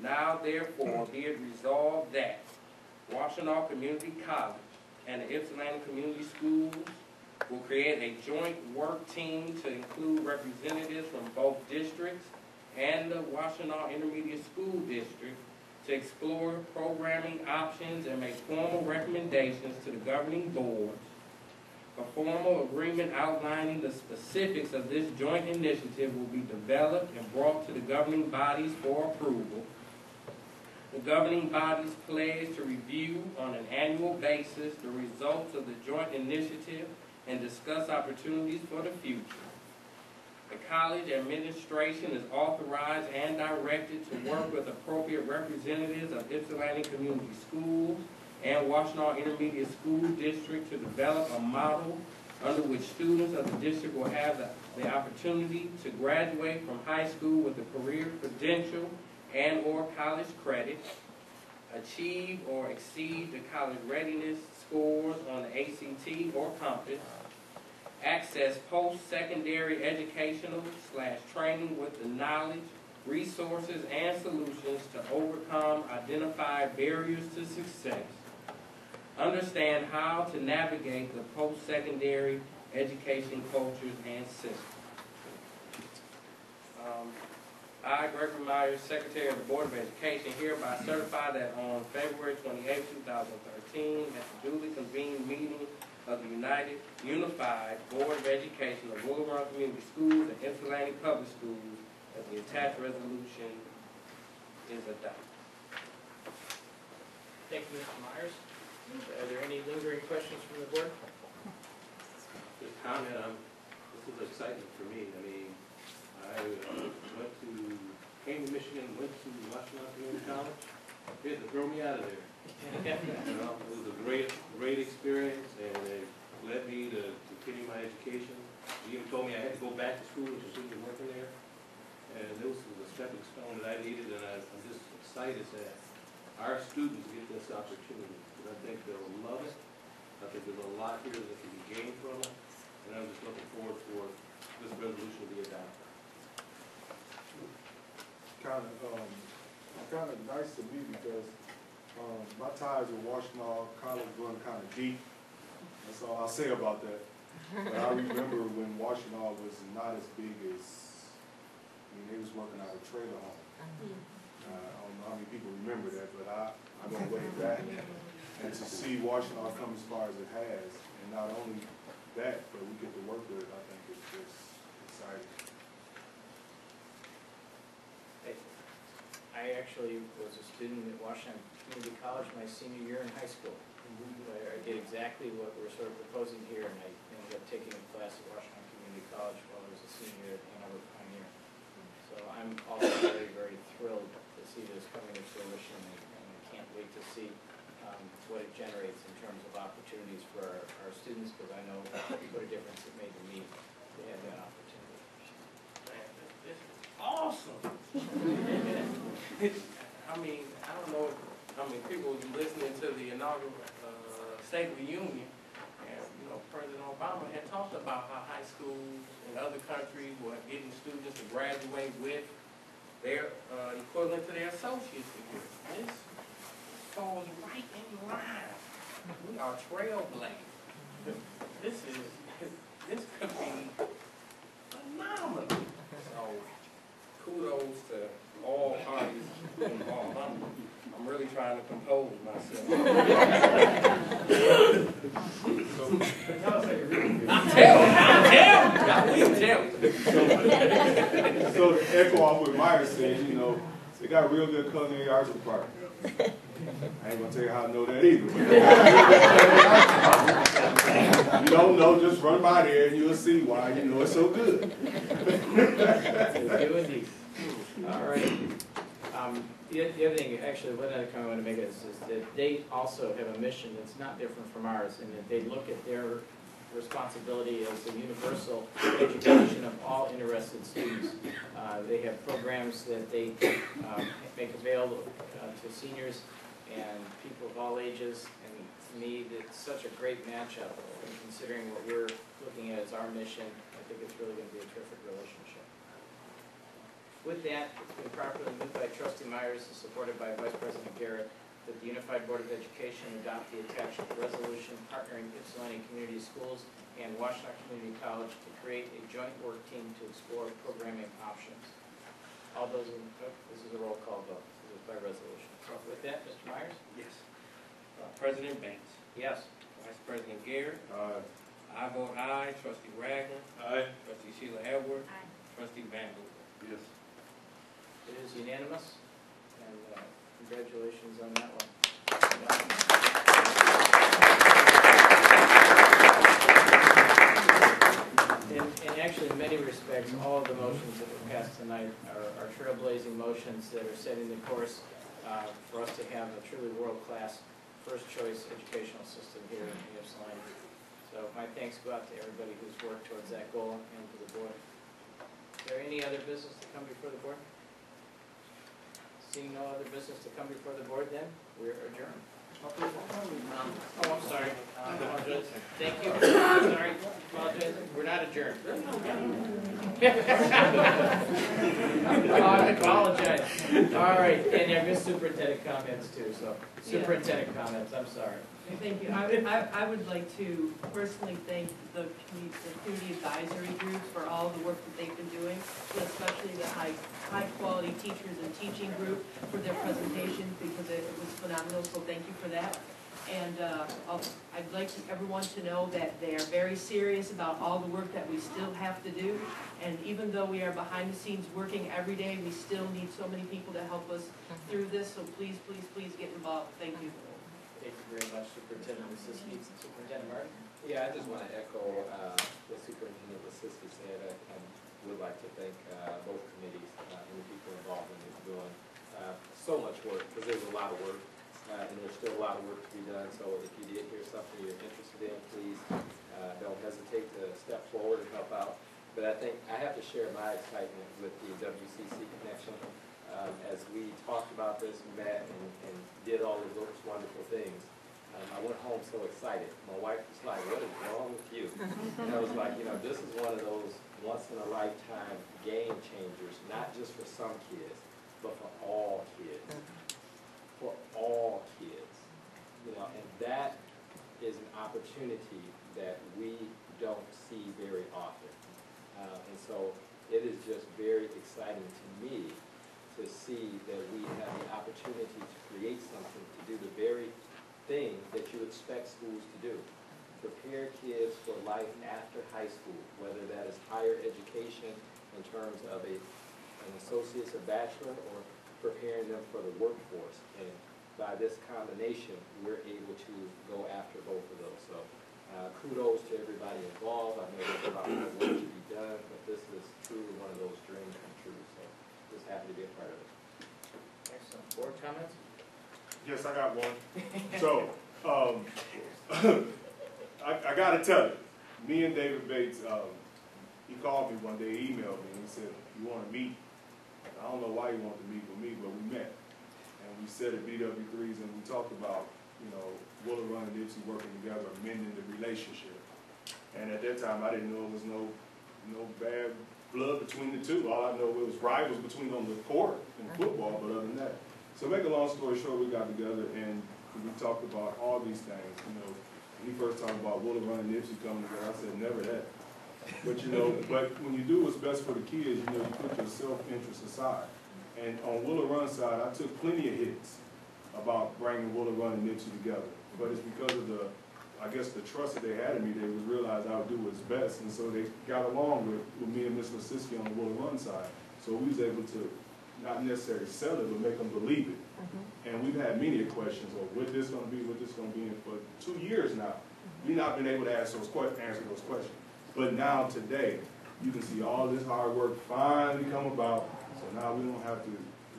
Now therefore be it resolved that Washtenaw Community College and the Ypsilanti Community Schools will create a joint work team to include representatives from both districts and the Washtenaw Intermediate School District to explore programming options and make formal recommendations to the governing boards. A formal agreement outlining the specifics of this joint initiative will be developed and brought to the governing bodies for approval. The governing bodies pledge to review on an annual basis the results of the joint initiative and discuss opportunities for the future. The college administration is authorized and directed to work with appropriate representatives of Ypsilanti Community Schools and Washtenaw Intermediate School District to develop a model under which students of the district will have the opportunity to graduate from high school with a career credential and or college credit, achieve or exceed the college readiness scores on the ACT or Compass, access post-secondary educational / training with the knowledge, resources, and solutions to overcome identified barriers to success, understand how to navigate the post-secondary education cultures and systems. I, Gregory Myers, Secretary of the Board of Education, hereby certify that on February 28, 2013, at the duly convened meeting of the Unified Board of Education of Willow Run Community Schools and Ypsilanti Public Schools, that the attached resolution is adopted. Thank you, Mr. Myers. Are there any lingering questions from the board? Just comment, this was exciting for me. I mean, I came to Michigan, went to Washtenaw Community College. They had to throw me out of there. You know, it was a great experience, and it led me to continue my education. They even told me I had to go back to school to continue working there. And this was a stepping stone that I needed, and I'm just excited that our students get this opportunity. Because I think they'll love it. I think there's a lot here that can be gained from it. And I'm just looking forward for this resolution to be adopted. Kind of nice to me because my ties with Washtenaw College run kind of deep. That's all I'll say about that. But I remember when Washtenaw was not as big as, they was working out of a trailer home. I don't know how many people remember that, but I go way back. And to see Washtenaw come as far as it has, and not only that, but we get to work with it, I think it's just exciting. I actually was a student at Washington Community College my senior year in high school. I did exactly what we're sort of proposing here, and I ended up taking a class at Washington Community College while I was a senior at Hanover Pioneer. So I'm also very, very thrilled to see this coming to fruition, and I can't wait to see what it generates in terms of opportunities for our students, because I know what a difference it made to me to have that opportunity. This is awesome. I mean, I don't know how many people will be listening to the inaugural State of the Union, and President Obama had talked about how high schools in other countries were getting students to graduate with their equivalent to their associate's degree. This falls right in line. We are trailblazers. This could be phenomenal. So kudos to all parties involved. I'm really trying to compose myself. So to echo off what Myers said, they got a real good culinary arts department. I ain't gonna tell you how I know that either. You don't know, just run by there and you'll see why it's so good. All right. The other thing, actually, what other comment I want to make is that they also have a mission that's not different from ours, in that they look at their responsibility as the universal education of all interested students. They have programs that they make available to seniors and people of all ages, and to me, it's such a great matchup. And considering what we're looking at as our mission, I think it's really going to be a terrific relationship. With that, it's been properly moved by Trustee President Myers and supported by Vice President Garrett, that the Unified Board of Education adopt the attached resolution partnering Ypsilanti Community Schools and Washtenaw Community College to create a joint work team to explore programming options. All those in, this is a roll call vote. This is by resolution. So with that, Mr. Myers? Yes. President Banks. Yes. Vice President Garrett. Aye. I vote aye. Trustee Ragland. Aye. Trustee Sheila Edwards. Trustee Van Hoover. Yes. It is unanimous, and congratulations on that one. And actually, in many respects, all of the motions that were passed tonight are trailblazing motions that are setting the course for us to have a truly world-class first-choice educational system here in Ypsilanti. So my thanks go out to everybody who's worked towards that goal and to the board. Is there any other business to come before the board? Seeing no other business to come before the board, then we're adjourned. Oh, I'm sorry. Apologize. Thank you. Sorry. Apologize. We're not adjourned. I apologize. All right. And I missed superintendent comments too. So superintendent comments. I'm sorry. Thank you. I would like to personally thank the community advisory group for all the work that they've been doing, especially the high quality teachers and teaching group for their presentation, because it was phenomenal, so thank you for that. And I'd like everyone to know that they are very serious about all the work that we still have to do, and even though we are behind the scenes working every day, we still need so many people to help us through this, so please, please, please get involved. Thank you. Thank you very much, Superintendent Lisiski. Superintendent Martin? Yeah, I just want to echo what Superintendent Lisiski said. I would like to thank both committees and the people involved in this doing so much work, because there's a lot of work, and there's still a lot of work to be done. So if you did hear something you're interested in, please don't hesitate to step forward and help out. But I think I have to share my excitement with the WCC connection. As we talked about this, met, and did all of those wonderful things, I went home so excited. My wife was like, "What is wrong with you?" And I was like, this is one of those once-in-a-lifetime game changers, not just for some kids, but for all kids. For all kids. And that is an opportunity that we don't see very often. And so it is just very exciting to me to see that we have the opportunity to create something, to do the very thing that you expect schools to do. Prepare kids for life after high school, whether that is higher education in terms of an associate's or bachelor, or preparing them for the workforce. And by this combination, we're able to go after both of those. So kudos to everybody involved. I know there's a lot more work to be done, but this is truly one of those dreams come true. So just happy to be a part of it. Excellent. Board comments? Yes, I got one. So, I got to tell you, me and David Bates, he called me one day, emailed me, and he said, "You want to meet?" I don't know why he wanted to meet with me, but we met. And we sat at BW3s and we talked about, Willer Run and Ipsy working together, mending the relationship. And at that time, I didn't know it was no bad blood between the two. All I know it was rivals between on the court in football, but other than that. So make a long story short, we got together and we talked about all these things. When he first talked about Willer Run and Ipsy coming together, I said, never that. But but when you do what's best for the kids, you put your self-interest aside. And on Willer Run side, I took plenty of hits about bringing Willer Run and Ipsy together. But it's because of the trust that they had in me, they would realize I would do what's best. And so they got along with me and Ms. Lisiski on the Willer Run side. So we was able to not necessarily sell it, but make them believe it. And we've had many questions of what this going to be, what this going to be. And for 2 years now, we've not been able to answer those questions. But now, today, you can see all this hard work finally come about. So now we don't have to,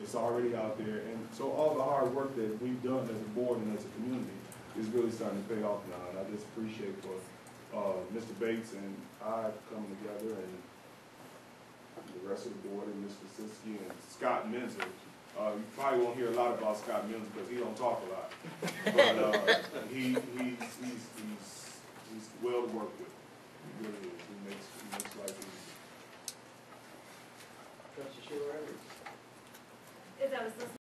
it's already out there. And so all the hard work that we've done as a board and as a community is really starting to pay off now. And I just appreciate for Mr. Bates and I coming together, and the rest of the board, and Mr. Siski and Scott Menzer. You probably won't hear a lot about Scott Menzer because he don't talk a lot. But he's well to work with. He really is. He makes life easy. Trustee Sheila Edwards. As I was listening